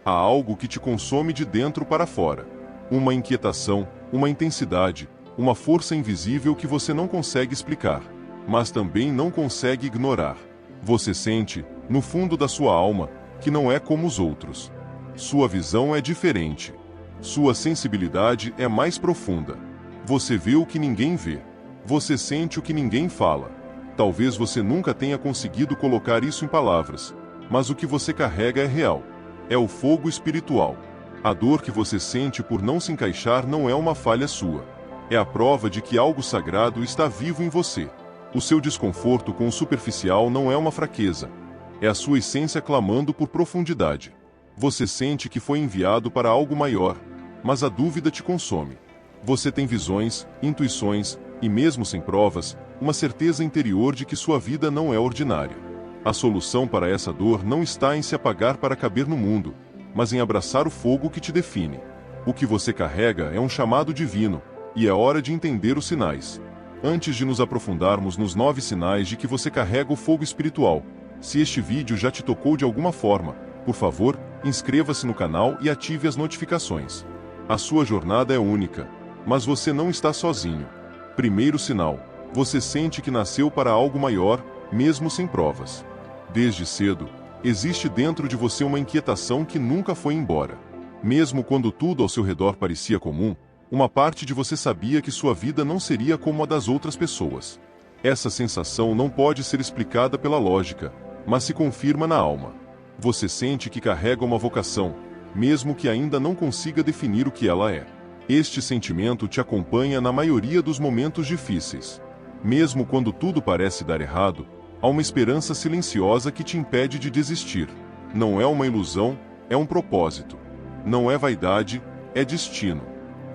Há algo que te consome de dentro para fora. Uma inquietação, uma intensidade, uma força invisível que você não consegue explicar, mas também não consegue ignorar. Você sente, no fundo da sua alma, que não é como os outros. Sua visão é diferente. Sua sensibilidade é mais profunda. Você vê o que ninguém vê. Você sente o que ninguém fala. Talvez você nunca tenha conseguido colocar isso em palavras, mas o que você carrega é real. É o fogo espiritual. A dor que você sente por não se encaixar não é uma falha sua. É a prova de que algo sagrado está vivo em você. O seu desconforto com o superficial não é uma fraqueza. É a sua essência clamando por profundidade. Você sente que foi enviado para algo maior, mas a dúvida te consome. Você tem visões, intuições, e mesmo sem provas, uma certeza interior de que sua vida não é ordinária. A solução para essa dor não está em se apagar para caber no mundo, mas em abraçar o fogo que te define. O que você carrega é um chamado divino, e é hora de entender os sinais. Antes de nos aprofundarmos nos 9 sinais de que você carrega o fogo espiritual, se este vídeo já te tocou de alguma forma, por favor, inscreva-se no canal e ative as notificações. A sua jornada é única, mas você não está sozinho. Primeiro sinal: você sente que nasceu para algo maior, mesmo sem provas. Desde cedo, existe dentro de você uma inquietação que nunca foi embora. Mesmo quando tudo ao seu redor parecia comum, uma parte de você sabia que sua vida não seria como a das outras pessoas. Essa sensação não pode ser explicada pela lógica, mas se confirma na alma. Você sente que carrega uma vocação, mesmo que ainda não consiga definir o que ela é. Este sentimento te acompanha na maioria dos momentos difíceis. Mesmo quando tudo parece dar errado, há uma esperança silenciosa que te impede de desistir. Não é uma ilusão, é um propósito. Não é vaidade, é destino.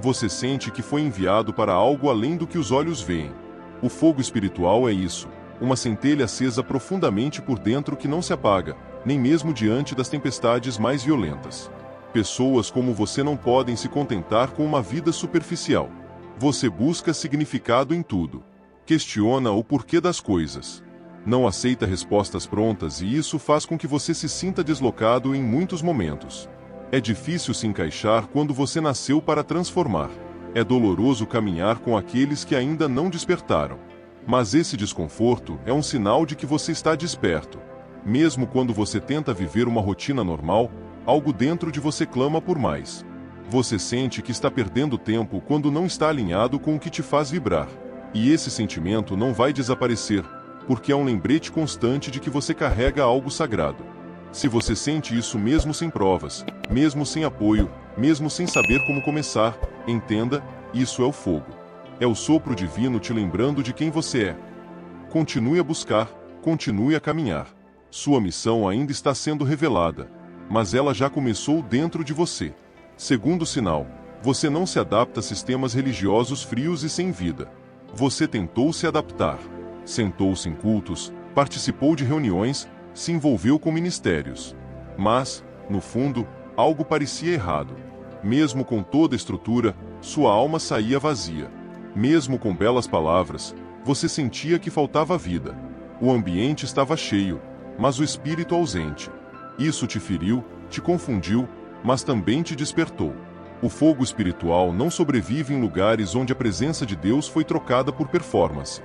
Você sente que foi enviado para algo além do que os olhos veem. O fogo espiritual é isso, uma centelha acesa profundamente por dentro que não se apaga, nem mesmo diante das tempestades mais violentas. Pessoas como você não podem se contentar com uma vida superficial. Você busca significado em tudo. Questiona o porquê das coisas. Não aceita respostas prontas e isso faz com que você se sinta deslocado em muitos momentos. É difícil se encaixar quando você nasceu para transformar. É doloroso caminhar com aqueles que ainda não despertaram. Mas esse desconforto é um sinal de que você está desperto. Mesmo quando você tenta viver uma rotina normal, algo dentro de você clama por mais. Você sente que está perdendo tempo quando não está alinhado com o que te faz vibrar. E esse sentimento não vai desaparecer, porque é um lembrete constante de que você carrega algo sagrado. Se você sente isso mesmo sem provas, mesmo sem apoio, mesmo sem saber como começar, entenda, isso é o fogo. É o sopro divino te lembrando de quem você é. Continue a buscar, continue a caminhar. Sua missão ainda está sendo revelada, mas ela já começou dentro de você. Segundo sinal: você não se adapta a sistemas religiosos frios e sem vida. Você tentou se adaptar. Sentou-se em cultos, participou de reuniões, se envolveu com ministérios. Mas, no fundo, algo parecia errado. Mesmo com toda a estrutura, sua alma saía vazia. Mesmo com belas palavras, você sentia que faltava vida. O ambiente estava cheio, mas o espírito ausente. Isso te feriu, te confundiu, mas também te despertou. O fogo espiritual não sobrevive em lugares onde a presença de Deus foi trocada por performance.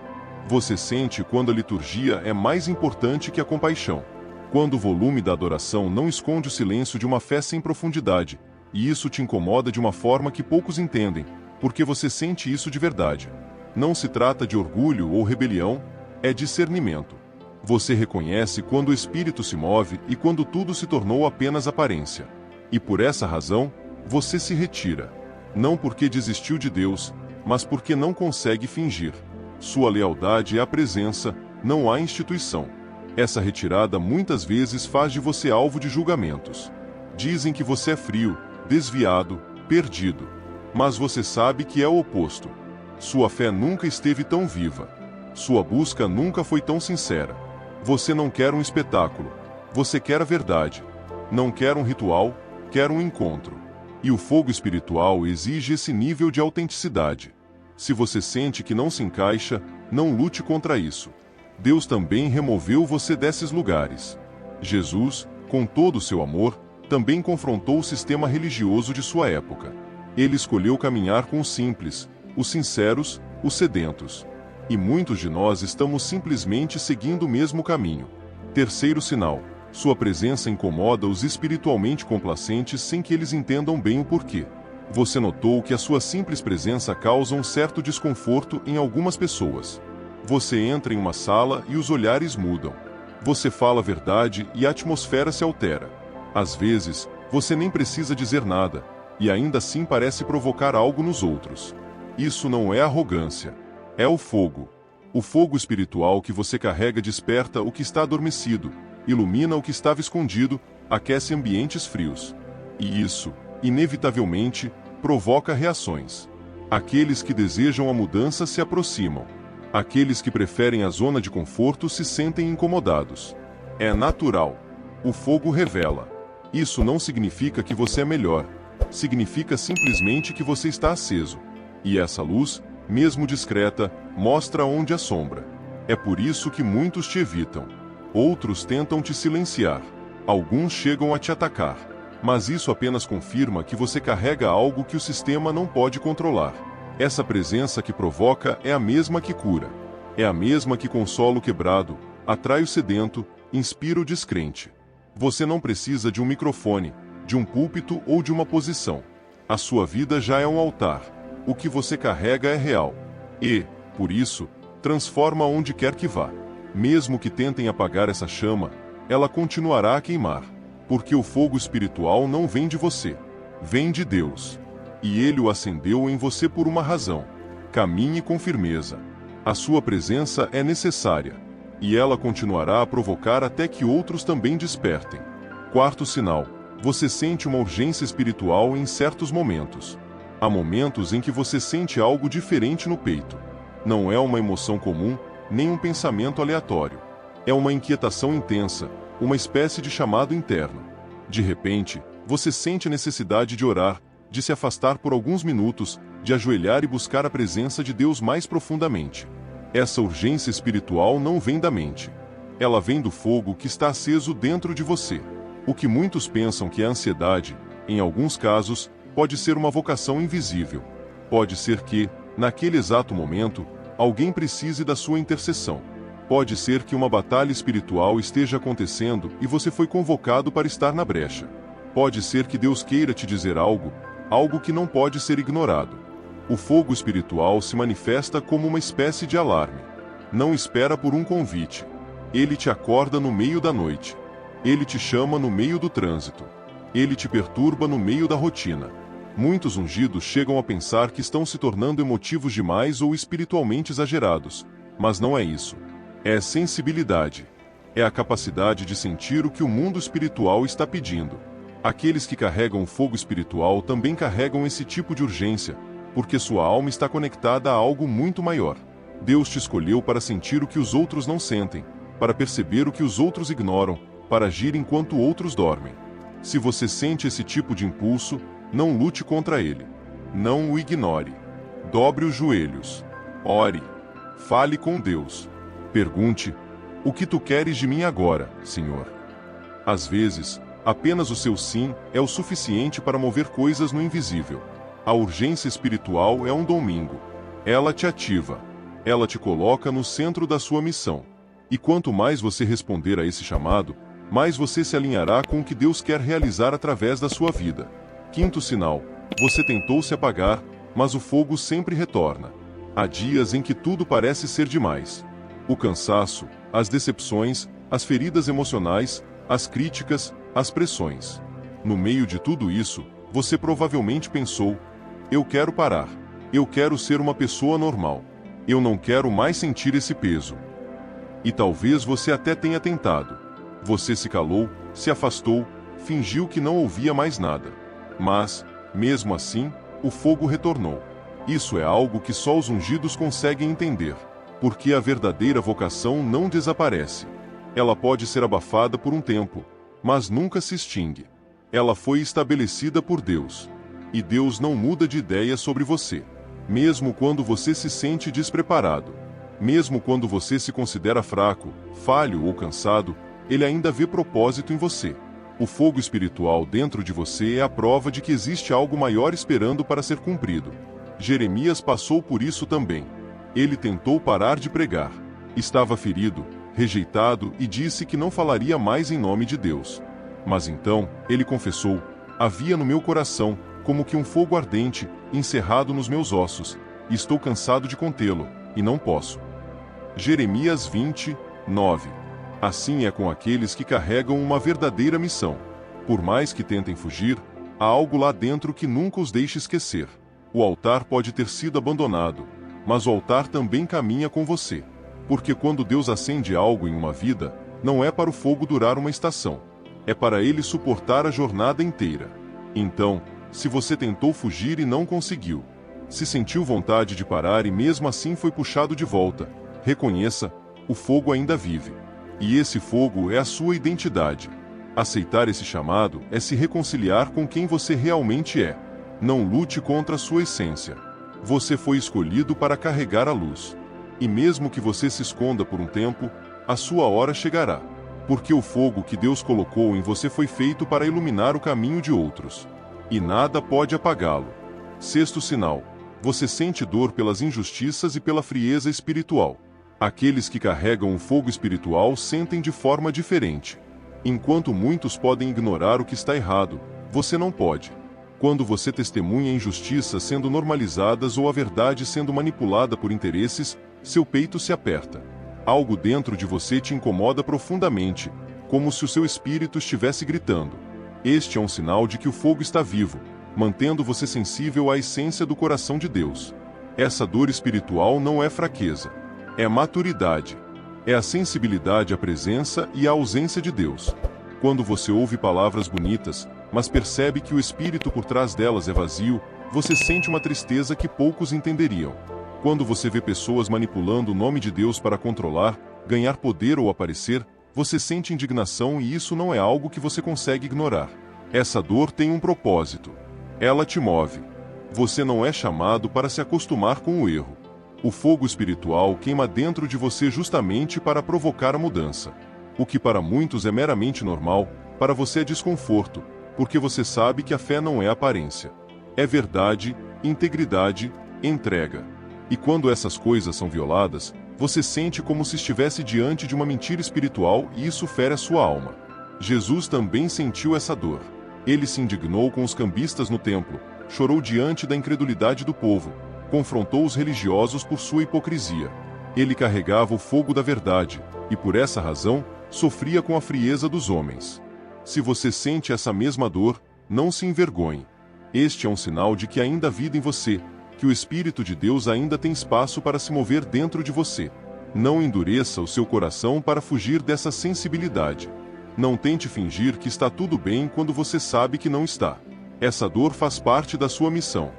Você sente quando a liturgia é mais importante que a compaixão. Quando o volume da adoração não esconde o silêncio de uma fé sem profundidade, e isso te incomoda de uma forma que poucos entendem, porque você sente isso de verdade. Não se trata de orgulho ou rebelião, é discernimento. Você reconhece quando o espírito se move e quando tudo se tornou apenas aparência. E por essa razão, você se retira. Não porque desistiu de Deus, mas porque não consegue fingir. Sua lealdade é a presença, não a instituição. Essa retirada muitas vezes faz de você alvo de julgamentos. Dizem que você é frio, desviado, perdido. Mas você sabe que é o oposto. Sua fé nunca esteve tão viva. Sua busca nunca foi tão sincera. Você não quer um espetáculo. Você quer a verdade. Não quer um ritual, quer um encontro. E o fogo espiritual exige esse nível de autenticidade. Se você sente que não se encaixa, não lute contra isso. Deus também removeu você desses lugares. Jesus, com todo o seu amor, também confrontou o sistema religioso de sua época. Ele escolheu caminhar com os simples, os sinceros, os sedentos. E muitos de nós estamos simplesmente seguindo o mesmo caminho. Terceiro sinal: sua presença incomoda os espiritualmente complacentes sem que eles entendam bem o porquê. Você notou que a sua simples presença causa um certo desconforto em algumas pessoas. Você entra em uma sala e os olhares mudam. Você fala a verdade e a atmosfera se altera. Às vezes, você nem precisa dizer nada, e ainda assim parece provocar algo nos outros. Isso não é arrogância. É o fogo. O fogo espiritual que você carrega desperta o que está adormecido, ilumina o que estava escondido, aquece ambientes frios. E isso, inevitavelmente, provoca reações. Aqueles que desejam a mudança se aproximam. Aqueles que preferem a zona de conforto se sentem incomodados. É natural. O fogo revela. Isso não significa que você é melhor. Significa simplesmente que você está aceso. E essa luz, mesmo discreta, mostra onde há sombra. É por isso que muitos te evitam. Outros tentam te silenciar. Alguns chegam a te atacar. Mas isso apenas confirma que você carrega algo que o sistema não pode controlar. Essa presença que provoca é a mesma que cura. É a mesma que consola o quebrado, atrai o sedento, inspira o descrente. Você não precisa de um microfone, de um púlpito ou de uma posição. A sua vida já é um altar. O que você carrega é real. E, por isso, transforma onde quer que vá. Mesmo que tentem apagar essa chama, ela continuará a queimar. Porque o fogo espiritual não vem de você. Vem de Deus. E Ele o acendeu em você por uma razão. Caminhe com firmeza. A sua presença é necessária. E ela continuará a provocar até que outros também despertem. Quarto sinal: você sente uma urgência espiritual em certos momentos. Há momentos em que você sente algo diferente no peito. Não é uma emoção comum, nem um pensamento aleatório. É uma inquietação intensa, uma espécie de chamado interno. De repente, você sente a necessidade de orar, de se afastar por alguns minutos, de ajoelhar e buscar a presença de Deus mais profundamente. Essa urgência espiritual não vem da mente. Ela vem do fogo que está aceso dentro de você. O que muitos pensam que é ansiedade, em alguns casos, pode ser uma vocação invisível. Pode ser que, naquele exato momento, alguém precise da sua intercessão. Pode ser que uma batalha espiritual esteja acontecendo e você foi convocado para estar na brecha. Pode ser que Deus queira te dizer algo que não pode ser ignorado. O fogo espiritual se manifesta como uma espécie de alarme. Não espera por um convite. Ele te acorda no meio da noite. Ele te chama no meio do trânsito. Ele te perturba no meio da rotina. Muitos ungidos chegam a pensar que estão se tornando emotivos demais ou espiritualmente exagerados, mas não é isso. É sensibilidade. É a capacidade de sentir o que o mundo espiritual está pedindo. Aqueles que carregam o fogo espiritual também carregam esse tipo de urgência, porque sua alma está conectada a algo muito maior. Deus te escolheu para sentir o que os outros não sentem, para perceber o que os outros ignoram, para agir enquanto outros dormem. Se você sente esse tipo de impulso, não lute contra ele. Não o ignore. Dobre os joelhos. Ore. Fale com Deus. Pergunte: o que tu queres de mim agora, Senhor? Às vezes, apenas o seu sim é o suficiente para mover coisas no invisível. A urgência espiritual é um domingo. Ela te ativa. Ela te coloca no centro da sua missão. E quanto mais você responder a esse chamado, mais você se alinhará com o que Deus quer realizar através da sua vida. Quinto sinal: você tentou se apagar, mas o fogo sempre retorna. Há dias em que tudo parece ser demais. O cansaço, as decepções, as feridas emocionais, as críticas, as pressões. No meio de tudo isso, você provavelmente pensou: eu quero parar. Eu quero ser uma pessoa normal. Eu não quero mais sentir esse peso. E talvez você até tenha tentado. Você se calou, se afastou, fingiu que não ouvia mais nada. Mas, mesmo assim, o fogo retornou. Isso é algo que só os ungidos conseguem entender, porque a verdadeira vocação não desaparece. Ela pode ser abafada por um tempo, mas nunca se extingue. Ela foi estabelecida por Deus. E Deus não muda de ideia sobre você. Mesmo quando você se sente despreparado, mesmo quando você se considera fraco, falho ou cansado, Ele ainda vê propósito em você. O fogo espiritual dentro de você é a prova de que existe algo maior esperando para ser cumprido. Jeremias passou por isso também. Ele tentou parar de pregar. Estava ferido, rejeitado e disse que não falaria mais em nome de Deus. Mas então, ele confessou: havia no meu coração, como que um fogo ardente, encerrado nos meus ossos, e estou cansado de contê-lo, e não posso. Jeremias 20, 9. Assim é com aqueles que carregam uma verdadeira missão. Por mais que tentem fugir, há algo lá dentro que nunca os deixe esquecer. O altar pode ter sido abandonado, mas o altar também caminha com você. Porque quando Deus acende algo em uma vida, não é para o fogo durar uma estação. É para ele suportar a jornada inteira. Então, se você tentou fugir e não conseguiu, se sentiu vontade de parar e mesmo assim foi puxado de volta, reconheça: o fogo ainda vive. E esse fogo é a sua identidade. Aceitar esse chamado é se reconciliar com quem você realmente é. Não lute contra a sua essência. Você foi escolhido para carregar a luz. E mesmo que você se esconda por um tempo, a sua hora chegará. Porque o fogo que Deus colocou em você foi feito para iluminar o caminho de outros. E nada pode apagá-lo. Sexto sinal: você sente dor pelas injustiças e pela frieza espiritual. Aqueles que carregam o fogo espiritual sentem de forma diferente. Enquanto muitos podem ignorar o que está errado, você não pode. Quando você testemunha injustiças sendo normalizadas ou a verdade sendo manipulada por interesses, seu peito se aperta. Algo dentro de você te incomoda profundamente, como se o seu espírito estivesse gritando. Este é um sinal de que o fogo está vivo, mantendo você sensível à essência do coração de Deus. Essa dor espiritual não é fraqueza. É maturidade. É a sensibilidade à presença e à ausência de Deus. Quando você ouve palavras bonitas, mas percebe que o espírito por trás delas é vazio, você sente uma tristeza que poucos entenderiam. Quando você vê pessoas manipulando o nome de Deus para controlar, ganhar poder ou aparecer, você sente indignação e isso não é algo que você consegue ignorar. Essa dor tem um propósito. Ela te move. Você não é chamado para se acostumar com o erro. O fogo espiritual queima dentro de você justamente para provocar a mudança. O que para muitos é meramente normal, para você é desconforto, porque você sabe que a fé não é aparência. É verdade, integridade, entrega. E quando essas coisas são violadas, você sente como se estivesse diante de uma mentira espiritual e isso fere a sua alma. Jesus também sentiu essa dor. Ele se indignou com os cambistas no templo, chorou diante da incredulidade do povo, confrontou os religiosos por sua hipocrisia. Ele carregava o fogo da verdade, e por essa razão, sofria com a frieza dos homens. Se você sente essa mesma dor, não se envergonhe. Este é um sinal de que ainda há vida em você, que o Espírito de Deus ainda tem espaço para se mover dentro de você. Não endureça o seu coração para fugir dessa sensibilidade. Não tente fingir que está tudo bem quando você sabe que não está. Essa dor faz parte da sua missão.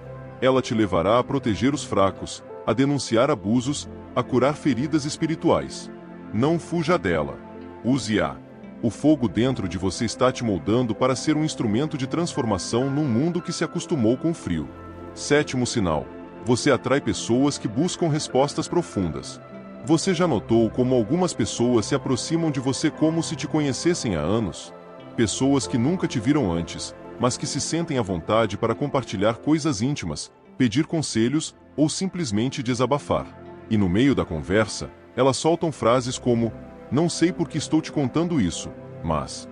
Ela te levará a proteger os fracos, a denunciar abusos, a curar feridas espirituais. Não fuja dela. Use-a. O fogo dentro de você está te moldando para ser um instrumento de transformação num mundo que se acostumou com o frio. Sétimo sinal: você atrai pessoas que buscam respostas profundas. Você já notou como algumas pessoas se aproximam de você como se te conhecessem há anos? Pessoas que nunca te viram antes, mas que se sentem à vontade para compartilhar coisas íntimas, pedir conselhos ou simplesmente desabafar. E no meio da conversa, elas soltam frases como: não sei por que estou te contando isso, mas...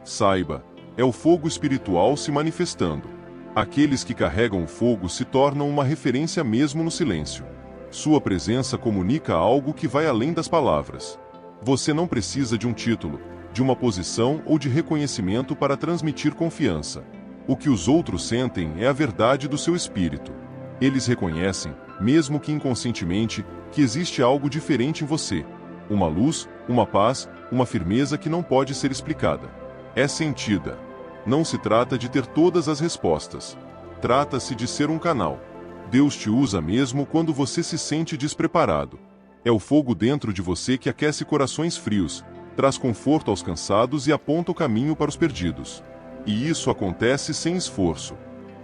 Saiba, é o fogo espiritual se manifestando. Aqueles que carregam o fogo se tornam uma referência mesmo no silêncio. Sua presença comunica algo que vai além das palavras. Você não precisa de um título, de uma posição ou de reconhecimento para transmitir confiança. O que os outros sentem é a verdade do seu espírito. Eles reconhecem, mesmo que inconscientemente, que existe algo diferente em você. Uma luz, uma paz, uma firmeza que não pode ser explicada. É sentida. Não se trata de ter todas as respostas. Trata-se de ser um canal. Deus te usa mesmo quando você se sente despreparado. É o fogo dentro de você que aquece corações frios, traz conforto aos cansados e aponta o caminho para os perdidos. E isso acontece sem esforço.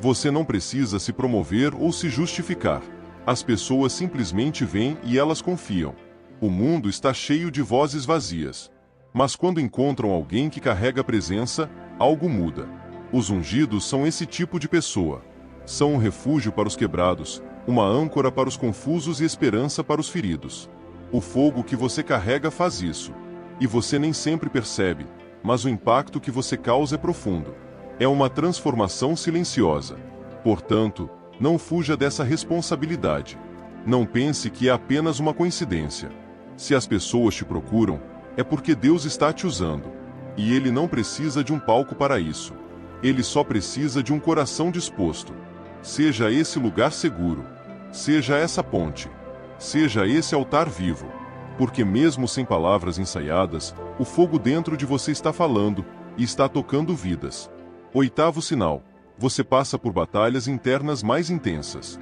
Você não precisa se promover ou se justificar. As pessoas simplesmente vêm e elas confiam. O mundo está cheio de vozes vazias. Mas quando encontram alguém que carrega a presença, algo muda. Os ungidos são esse tipo de pessoa. São um refúgio para os quebrados, uma âncora para os confusos e esperança para os feridos. O fogo que você carrega faz isso. E você nem sempre percebe, mas o impacto que você causa é profundo. É uma transformação silenciosa. Portanto, não fuja dessa responsabilidade. Não pense que é apenas uma coincidência. Se as pessoas te procuram, é porque Deus está te usando. E Ele não precisa de um palco para isso. Ele só precisa de um coração disposto. Seja esse lugar seguro. Seja essa ponte. Seja esse altar vivo. Porque mesmo sem palavras ensaiadas, o fogo dentro de você está falando e está tocando vidas. 8º sinal. Você passa por batalhas internas mais intensas.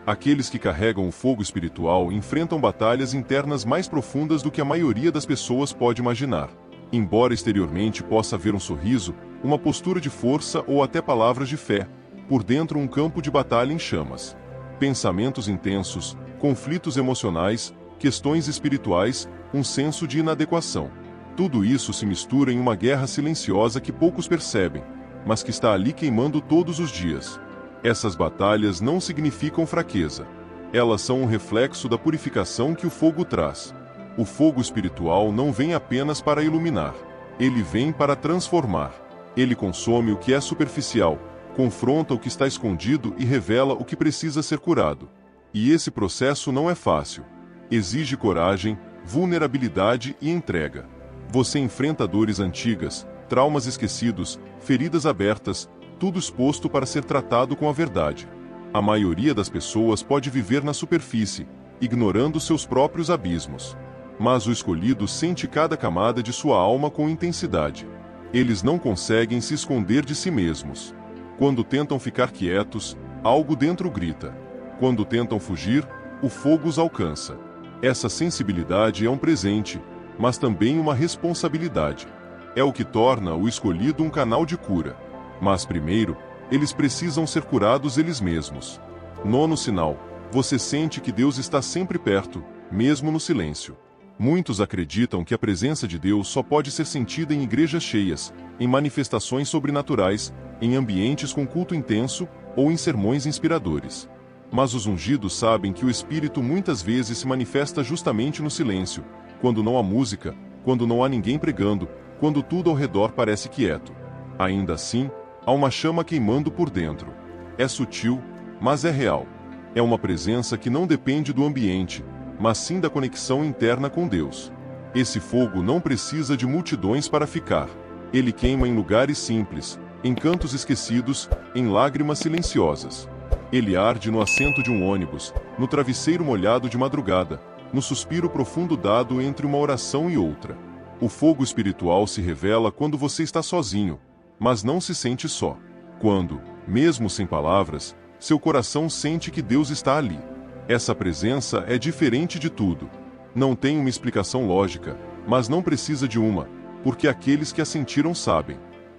Aqueles que carregam o fogo espiritual enfrentam batalhas internas mais profundas do que a maioria das pessoas pode imaginar. Embora exteriormente possa haver um sorriso, uma postura de força ou até palavras de fé, por dentro um campo de batalha em chamas. Pensamentos intensos, conflitos emocionais, questões espirituais, um senso de inadequação. Tudo isso se mistura em uma guerra silenciosa que poucos percebem, mas que está ali queimando todos os dias. Essas batalhas não significam fraqueza. Elas são um reflexo da purificação que o fogo traz. O fogo espiritual não vem apenas para iluminar. Ele vem para transformar. Ele consome o que é superficial, confronta o que está escondido e revela o que precisa ser curado. E esse processo não é fácil. Exige coragem, vulnerabilidade e entrega. Você enfrenta dores antigas, traumas esquecidos, feridas abertas, tudo exposto para ser tratado com a verdade. A maioria das pessoas pode viver na superfície, ignorando seus próprios abismos. Mas o escolhido sente cada camada de sua alma com intensidade. Eles não conseguem se esconder de si mesmos. Quando tentam ficar quietos, algo dentro grita. Quando tentam fugir, o fogo os alcança. Essa sensibilidade é um presente, mas também uma responsabilidade. É o que torna o escolhido um canal de cura. Mas primeiro, eles precisam ser curados eles mesmos. 9º sinal. Você sente que Deus está sempre perto, mesmo no silêncio. Muitos acreditam que a presença de Deus só pode ser sentida em igrejas cheias, em manifestações sobrenaturais, em ambientes com culto intenso ou em sermões inspiradores. Mas os ungidos sabem que o Espírito muitas vezes se manifesta justamente no silêncio, quando não há música, quando não há ninguém pregando, quando tudo ao redor parece quieto. Ainda assim, há uma chama queimando por dentro. É sutil, mas é real. É uma presença que não depende do ambiente, mas sim da conexão interna com Deus. Esse fogo não precisa de multidões para ficar. Ele queima em lugares simples, em cantos esquecidos, em lágrimas silenciosas. Ele arde no assento de um ônibus, no travesseiro molhado de madrugada, no suspiro profundo dado entre uma oração e outra. O fogo espiritual se revela quando você está sozinho, mas não se sente só. Quando, mesmo sem palavras, seu coração sente que Deus está ali. Essa presença é diferente de tudo. Não tem uma explicação lógica, mas não precisa de uma, porque aqueles que a sentiram sabem.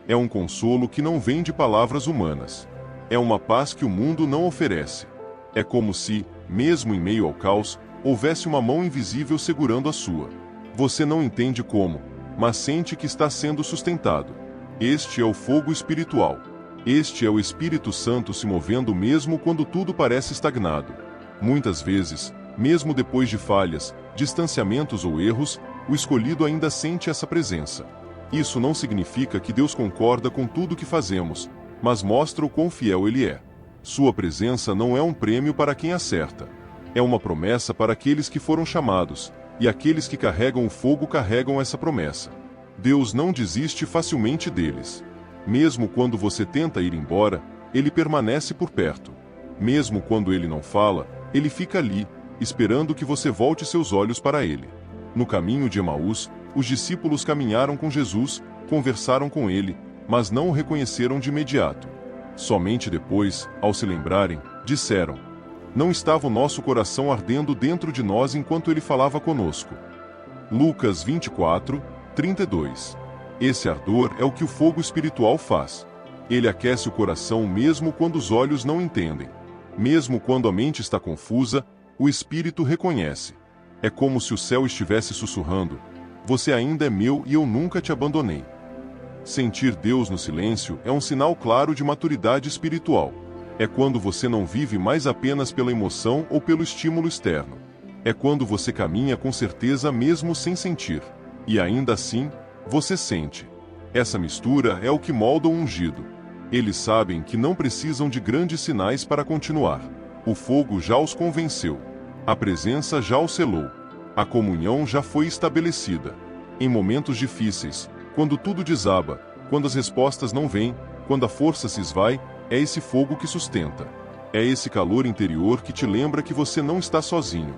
É um consolo que não vem de palavras humanas. É uma paz que o mundo não oferece. É como se, mesmo em meio ao caos, houvesse uma mão invisível segurando a sua. Você não entende como, mas sente que está sendo sustentado. Este é o fogo espiritual. Este é o Espírito Santo se movendo mesmo quando tudo parece estagnado. Muitas vezes, mesmo depois de falhas, distanciamentos ou erros, o escolhido ainda sente essa presença. Isso não significa que Deus concorda com tudo que fazemos, mas mostra o quão fiel Ele é. Sua presença não é um prêmio para quem acerta. É uma promessa para aqueles que foram chamados, e aqueles que carregam o fogo carregam essa promessa. Deus não desiste facilmente deles. Mesmo quando você tenta ir embora, Ele permanece por perto. Mesmo quando Ele não fala, Ele fica ali, esperando que você volte seus olhos para Ele. No caminho de Emaús, os discípulos caminharam com Jesus, conversaram com Ele, mas não o reconheceram de imediato. Somente depois, ao se lembrarem, disseram: não estava o nosso coração ardendo dentro de nós enquanto Ele falava conosco. Lucas 24, 32. Esse ardor é o que o fogo espiritual faz. Ele aquece o coração mesmo quando os olhos não entendem. Mesmo quando a mente está confusa, o Espírito reconhece. É como se o céu estivesse sussurrando: Você ainda é meu e eu nunca te abandonei. Sentir Deus no silêncio é um sinal claro de maturidade espiritual. É quando você não vive mais apenas pela emoção ou pelo estímulo externo. É quando você caminha com certeza mesmo sem sentir. E ainda assim, você sente. Essa mistura é o que molda o ungido. Eles sabem que não precisam de grandes sinais para continuar. O fogo já os convenceu. A presença já os selou. A comunhão já foi estabelecida. Em momentos difíceis, quando tudo desaba, quando as respostas não vêm, quando a força se esvai, é esse fogo que sustenta. É esse calor interior que te lembra que você não está sozinho.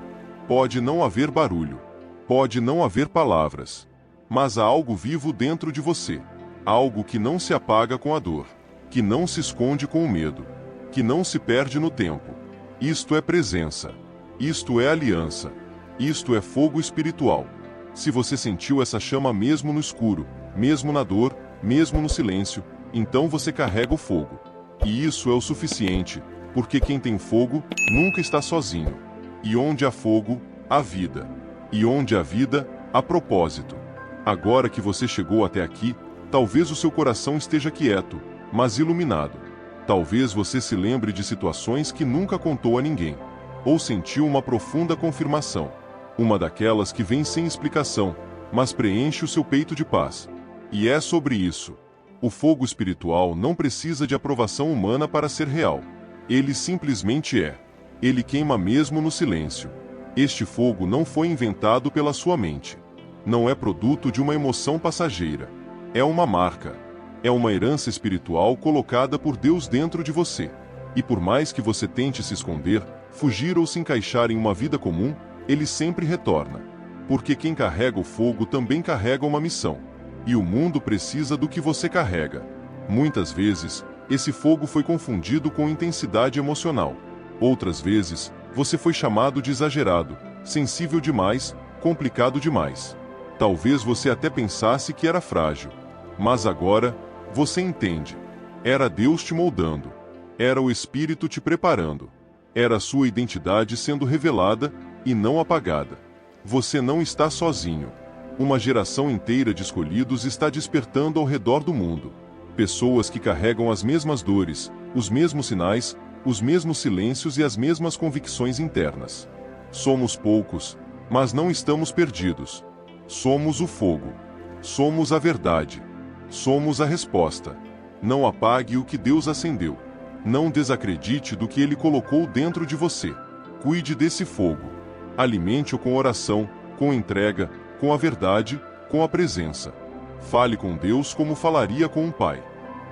Pode não haver barulho. Pode não haver palavras. Mas há algo vivo dentro de você. Algo que não se apaga com a dor. Que não se esconde com o medo. Que não se perde no tempo. Isto é presença. Isto é aliança. Isto é fogo espiritual. Se você sentiu essa chama mesmo no escuro, mesmo na dor, mesmo no silêncio, então você carrega o fogo. E isso é o suficiente, porque quem tem fogo nunca está sozinho. E onde há fogo, há vida. E onde há vida, há propósito. Agora que você chegou até aqui, talvez o seu coração esteja quieto, mas iluminado. Talvez você se lembre de situações que nunca contou a ninguém. Ou sentiu uma profunda confirmação. Uma daquelas que vem sem explicação, mas preenche o seu peito de paz. E é sobre isso. O fogo espiritual não precisa de aprovação humana para ser real. Ele simplesmente é. Ele queima mesmo no silêncio. Este fogo não foi inventado pela sua mente. Não é produto de uma emoção passageira. É uma marca. É uma herança espiritual colocada por Deus dentro de você. E por mais que você tente se esconder, fugir ou se encaixar em uma vida comum, ele sempre retorna. Porque quem carrega o fogo também carrega uma missão. E o mundo precisa do que você carrega. Muitas vezes, esse fogo foi confundido com intensidade emocional. Outras vezes, você foi chamado de exagerado, sensível demais, complicado demais. Talvez você até pensasse que era frágil. Mas agora, você entende. Era Deus te moldando. Era o Espírito te preparando. Era a sua identidade sendo revelada e não apagada. Você não está sozinho. Uma geração inteira de escolhidos está despertando ao redor do mundo. Pessoas que carregam as mesmas dores, os mesmos sinais, os mesmos silêncios e as mesmas convicções internas. Somos poucos, mas não estamos perdidos. Somos o fogo. Somos a verdade. Somos a resposta. Não apague o que Deus acendeu. Não desacredite do que Ele colocou dentro de você. Cuide desse fogo. Alimente-o com oração, com entrega, com a verdade, com a presença. Fale com Deus como falaria com um pai.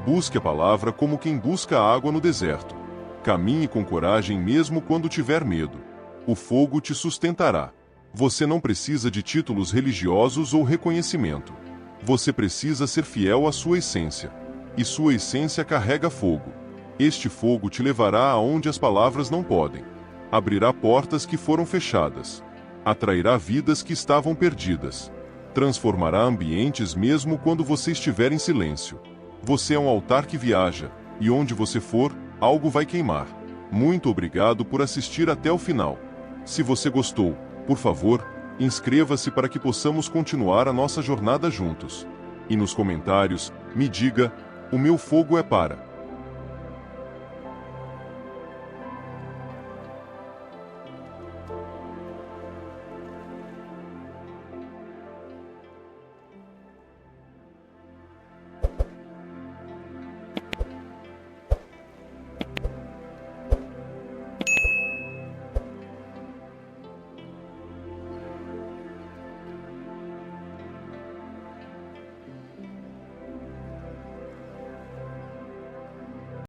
Busque a palavra como quem busca água no deserto. Caminhe com coragem mesmo quando tiver medo. O fogo te sustentará. Você não precisa de títulos religiosos ou reconhecimento. Você precisa ser fiel à sua essência. E sua essência carrega fogo. Este fogo te levará aonde as palavras não podem. Abrirá portas que foram fechadas. Atrairá vidas que estavam perdidas. Transformará ambientes mesmo quando você estiver em silêncio. Você é um altar que viaja, e onde você for, algo vai queimar. Muito obrigado por assistir até o final. Se você gostou, por favor, inscreva-se para que possamos continuar a nossa jornada juntos. E nos comentários, me diga: o meu fogo é para.